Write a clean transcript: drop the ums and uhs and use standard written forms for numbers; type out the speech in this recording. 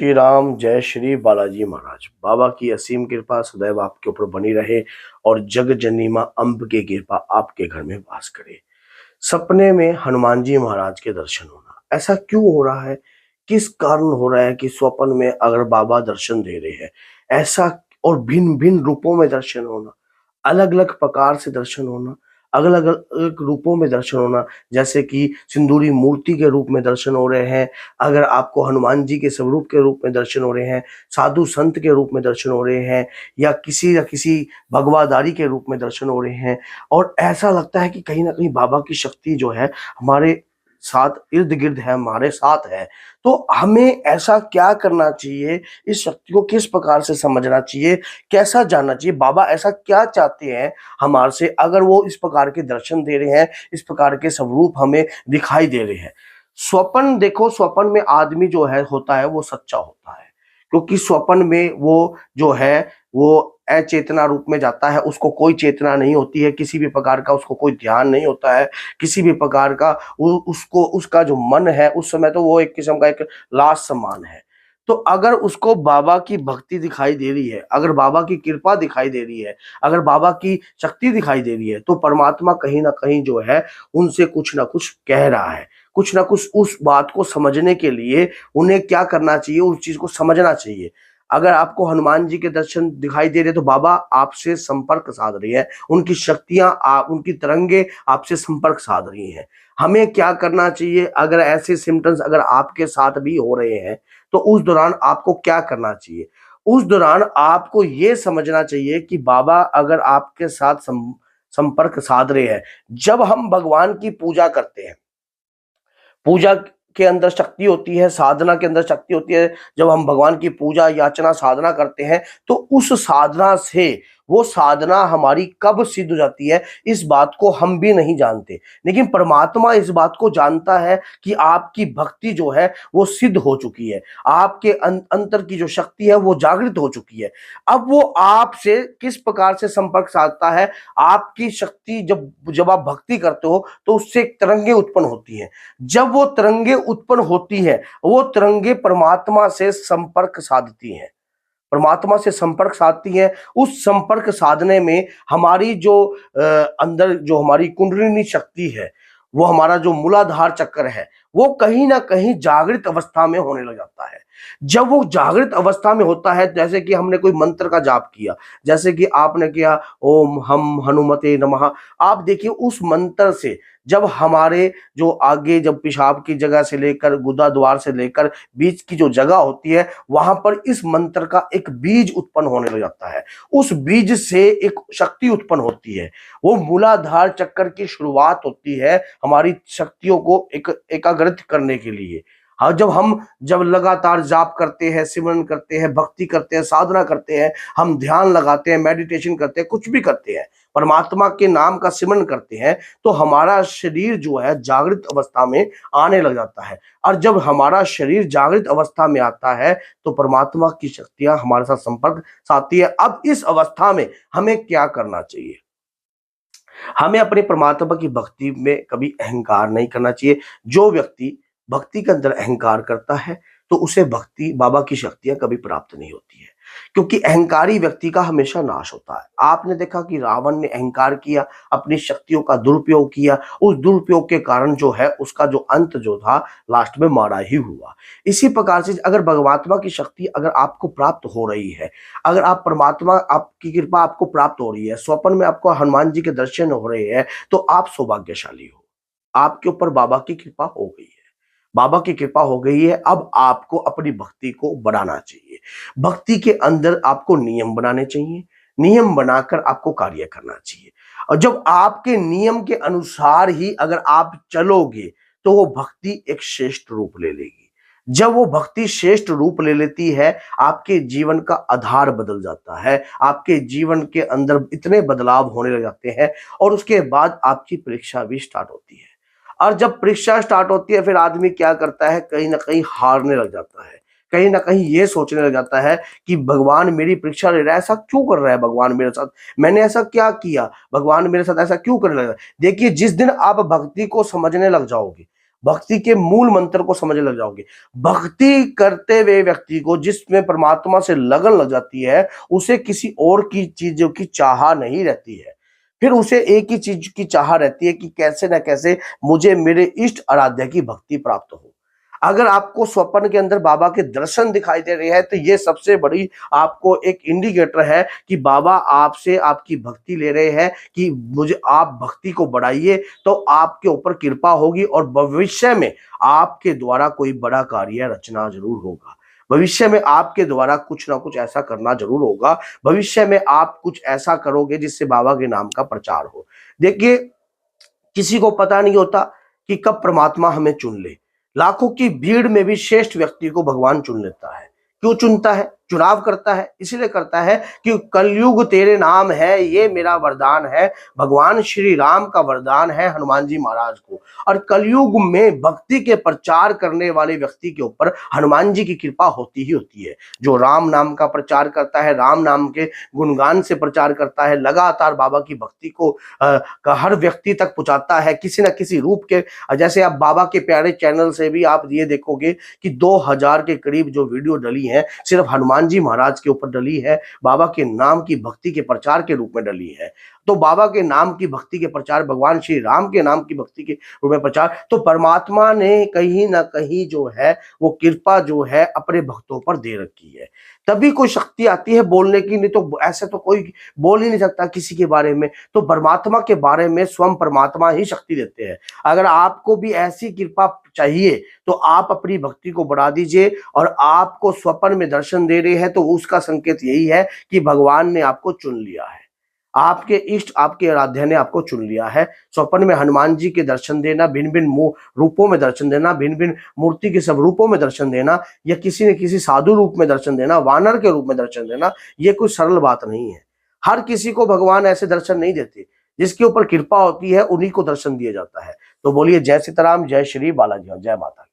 श्री राम जय श्री बालाजी महाराज। बाबा की असीम कृपा सदैव आपके ऊपर बनी रहे और जग जननी मां अम्ब की कृपा आपके घर में वास करे। सपने में हनुमान जी महाराज के दर्शन होना, ऐसा क्यों हो रहा है? किस कारण हो रहा है कि स्वप्न में अगर बाबा दर्शन दे रहे हैं ऐसा, और भिन्न भिन्न रूपों में दर्शन होना, अलग अलग प्रकार से दर्शन होना, अलग अलग रूपों में दर्शन होना, जैसे कि सिंदूरी मूर्ति के रूप में दर्शन हो रहे हैं, अगर आपको हनुमान जी के स्वरूप के रूप में दर्शन हो रहे हैं, साधु संत के रूप में दर्शन हो रहे हैं, या किसी भगवादारी के रूप में दर्शन हो रहे हैं, और ऐसा लगता है कि कहीं ना कहीं बाबा की शक्ति जो है हमारे साथ इर्द गिर्द है, हमारे साथ है। तो हमें ऐसा क्या करना चाहिए? इस शक्ति को किस प्रकार से समझना चाहिए? कैसा जानना चाहिए? बाबा ऐसा क्या चाहते हैं हमारे से, अगर वो इस प्रकार के दर्शन दे रहे हैं, इस प्रकार के स्वरूप हमें दिखाई दे रहे हैं? स्वप्न देखो, स्वप्न में आदमी जो है होता है वो सच्चा होता है, क्योंकि स्वप्न में वो जो है वो अचेतना रूप में जाता है, उसको कोई चेतना नहीं होती है, किसी भी प्रकार का उसको कोई ध्यान नहीं होता है, किसी भी प्रकार का उसको उसका जो मन है उस समय तो वो एक किस्म का एक लाश समान है। तो अगर उसको बाबा की भक्ति दिखाई दे रही है, अगर बाबा की कृपा दिखाई दे रही है, अगर बाबा की शक्ति दिखाई दे रही है, तो परमात्मा कहीं ना कहीं जो है उनसे कुछ ना कुछ कह रहा है, कुछ ना कुछ उस बात को समझने के लिए उन्हें क्या करना चाहिए, उस चीज को समझना चाहिए। अगर आपको हनुमान जी के दर्शन दिखाई दे रहे तो बाबा आपसे संपर्क साध रही है, उनकी शक्तियां उनकी तरंगे आपसे संपर्क साध रही हैं। हमें क्या करना चाहिए? अगर ऐसे सिम्टम्स अगर आपके साथ भी हो रहे हैं तो उस दौरान आपको क्या करना चाहिए? उस दौरान आपको ये समझना चाहिए कि बाबा अगर आपके साथ संपर्क साध रहे हैं, जब हम भगवान की पूजा करते हैं, पूजा के अंदर शक्ति होती है, साधना के अंदर शक्ति होती है। जब हम भगवान की पूजा याचना साधना करते हैं तो उस साधना से वो साधना हमारी कब सिद्ध हो जाती है इस बात को हम भी नहीं जानते, लेकिन परमात्मा इस बात को जानता है कि आपकी भक्ति जो है वो सिद्ध हो चुकी है, आपके अंतर की जो शक्ति है वो जागृत हो चुकी है। अब वो आपसे किस प्रकार से संपर्क साधता है? आपकी शक्ति जब जब आप भक्ति करते हो तो उससे तरंगे उत्पन्न होती हैं। जब वो तरंगे उत्पन्न होती है, वो तरंगे परमात्मा से संपर्क साधती हैं, परमात्मा से संपर्क साधती हैं। उस संपर्क साधने में हमारी जो अंदर जो हमारी कुंडलिनी शक्ति है, वो हमारा जो मूलाधार चक्र है, वो कहीं ना कहीं जागृत अवस्था में होने लग जाता है। जब वो जागृत अवस्था में होता है, जैसे कि हमने कोई मंत्र का जाप किया, जैसे कि आपने किया ओम हम हनुमते नमः, आप देखिए उस मंत्र से जब हमारे जो आगे जब पेशाब की जगह से लेकर गुदा द्वार से लेकर बीच की जो जगह होती है, वहां पर इस मंत्र का एक बीज उत्पन्न होने लग जाता है। उस बीज से एक शक्ति उत्पन्न होती है, वो मूलाधार चक्र की शुरुआत होती है हमारी शक्तियों को एकाग्रित करने के लिए। हाँ, जब लगातार जाप करते हैं, सिमरन करते हैं, भक्ति करते हैं, साधना करते हैं, हम ध्यान लगाते हैं, मेडिटेशन करते हैं, कुछ भी करते हैं, परमात्मा के नाम का सिमरन करते हैं, तो हमारा शरीर जो है जागृत अवस्था में आने लग जाता है। और जब हमारा शरीर जागृत अवस्था में आता है तो परमात्मा की शक्तियां हमारे साथ संपर्क साधती है। अब इस अवस्था में हमें क्या करना चाहिए? हमें अपने परमात्मा की भक्ति में कभी अहंकार नहीं करना चाहिए। जो व्यक्ति भक्ति के अंदर अहंकार करता है तो उसे भक्ति बाबा की शक्तियां कभी प्राप्त नहीं होती है, क्योंकि अहंकारी व्यक्ति का हमेशा नाश होता है। आपने देखा कि रावण ने अहंकार किया, अपनी शक्तियों का दुरुपयोग किया, उस दुरुपयोग के कारण जो है उसका जो अंत जो था लास्ट में मारा ही हुआ। इसी प्रकार से अगर परमात्मा की शक्ति अगर आपको प्राप्त हो रही है, अगर आप परमात्मा आपकी कृपा आपको प्राप्त हो रही है, स्वप्न में आपको हनुमान जी के दर्शन हो रहे हैं, तो आप सौभाग्यशाली हो, आपके ऊपर बाबा की कृपा हो गई है, बाबा की कृपा हो गई है। अब आपको अपनी भक्ति को बढ़ाना चाहिए, भक्ति के अंदर आपको नियम बनाने चाहिए, नियम बनाकर आपको कार्य करना चाहिए, और जब आपके नियम के अनुसार ही अगर आप चलोगे तो वो भक्ति एक श्रेष्ठ रूप ले लेगी। जब वो भक्ति श्रेष्ठ रूप ले लेती है, आपके जीवन का आधार बदल जाता है, आपके जीवन के अंदर इतने बदलाव होने लग जाते हैं, और उसके बाद आपकी परीक्षा भी स्टार्ट होती है। और जब परीक्षा स्टार्ट होती है फिर आदमी क्या करता है, कहीं ना कहीं हारने लग जाता है, कहीं ना कहीं ये सोचने लग जाता है कि भगवान मेरी परीक्षा ले रहा है, ऐसा क्यों कर रहा है भगवान मेरे साथ, मैंने ऐसा क्या किया, भगवान मेरे साथ ऐसा क्यों करने लगा। देखिए, जिस दिन आप भक्ति को समझने लग जाओगे, भक्ति के मूल मंत्र को समझने लग जाओगे। भक्ति करते हुए व्यक्ति को, जिसमें परमात्मा से लगन लग जाती है, उसे किसी और की चीजों की चाह नहीं रहती है। फिर उसे एक ही चीज की चाह रहती है कि कैसे न कैसे मुझे मेरे इष्ट आराध्य की भक्ति प्राप्त हो। अगर आपको स्वप्न के अंदर बाबा के दर्शन दिखाई दे रहे हैं तो ये सबसे बड़ी आपको एक इंडिकेटर है कि बाबा आपसे आपकी भक्ति ले रहे हैं, कि मुझे आप भक्ति को बढ़ाइए तो आपके ऊपर कृपा होगी और भविष्य में आपके द्वारा कोई बड़ा कार्य रचना जरूर होगा। भविष्य में आपके द्वारा कुछ ना कुछ ऐसा करना जरूर होगा। भविष्य में आप कुछ ऐसा करोगे जिससे बाबा के नाम का प्रचार हो। देखिए, किसी को पता नहीं होता कि कब परमात्मा हमें चुन ले। लाखों की भीड़ में भी श्रेष्ठ व्यक्ति को भगवान चुन लेता है। क्यों चुनता है? चुनाव करता है, इसलिए करता है कि कलयुग तेरे नाम है, ये मेरा वरदान है। भगवान श्री राम का वरदान है हनुमान जी महाराज को। और कलयुग में भक्ति के प्रचार करने वाले व्यक्ति के ऊपर हनुमान जी की कृपा होती ही होती है। जो राम नाम का प्रचार करता है, राम नाम के गुणगान से प्रचार करता है, लगातार बाबा की भक्ति को हर व्यक्ति तक पहुंचाता है किसी न किसी रूप के। जैसे आप बाबा के प्यारे चैनल से भी आप ये देखोगे कि 2000 के करीब जो वीडियो डली है सिर्फ हनुमान जी महाराज के ऊपर डली है, बाबा के नाम की भक्ति के प्रचार के रूप में डली है। तो बाबा के नाम की भक्ति के प्रचार, भगवान श्री राम के नाम की भक्ति के रूप में प्रचार, तो परमात्मा ने कहीं ना कहीं जो है वो कृपा जो है अपने भक्तों पर दे रखी है। तभी कोई शक्ति आती है बोलने की, नहीं तो ऐसे तो कोई बोल ही नहीं सकता किसी के बारे में। तो परमात्मा के बारे में स्वयं परमात्मा ही शक्ति देते हैं। अगर आपको भी ऐसी कृपा चाहिए तो आप अपनी भक्ति को बढ़ा दीजिए, और आपको स्वप्न में दर्शन दे रहे हैं तो उसका संकेत यही है कि भगवान ने आपको चुन लिया है, आपके इष्ट आपके आराध्य ने आपको चुन लिया है। स्वप्न में हनुमान जी के दर्शन देना, भिन्न भिन्न रूपों में दर्शन देना, भिन्न भिन्न मूर्ति के सब रूपों में दर्शन देना, या किसी न किसी साधु रूप में दर्शन देना, वानर के रूप में दर्शन देना, ये कोई सरल बात नहीं है। हर किसी को भगवान ऐसे दर्शन नहीं देते। जिसके ऊपर कृपा होती है उन्हीं को दर्शन दिया जाता है। तो बोलिए जय सीताराम, जय श्री बालाजी, जय माता।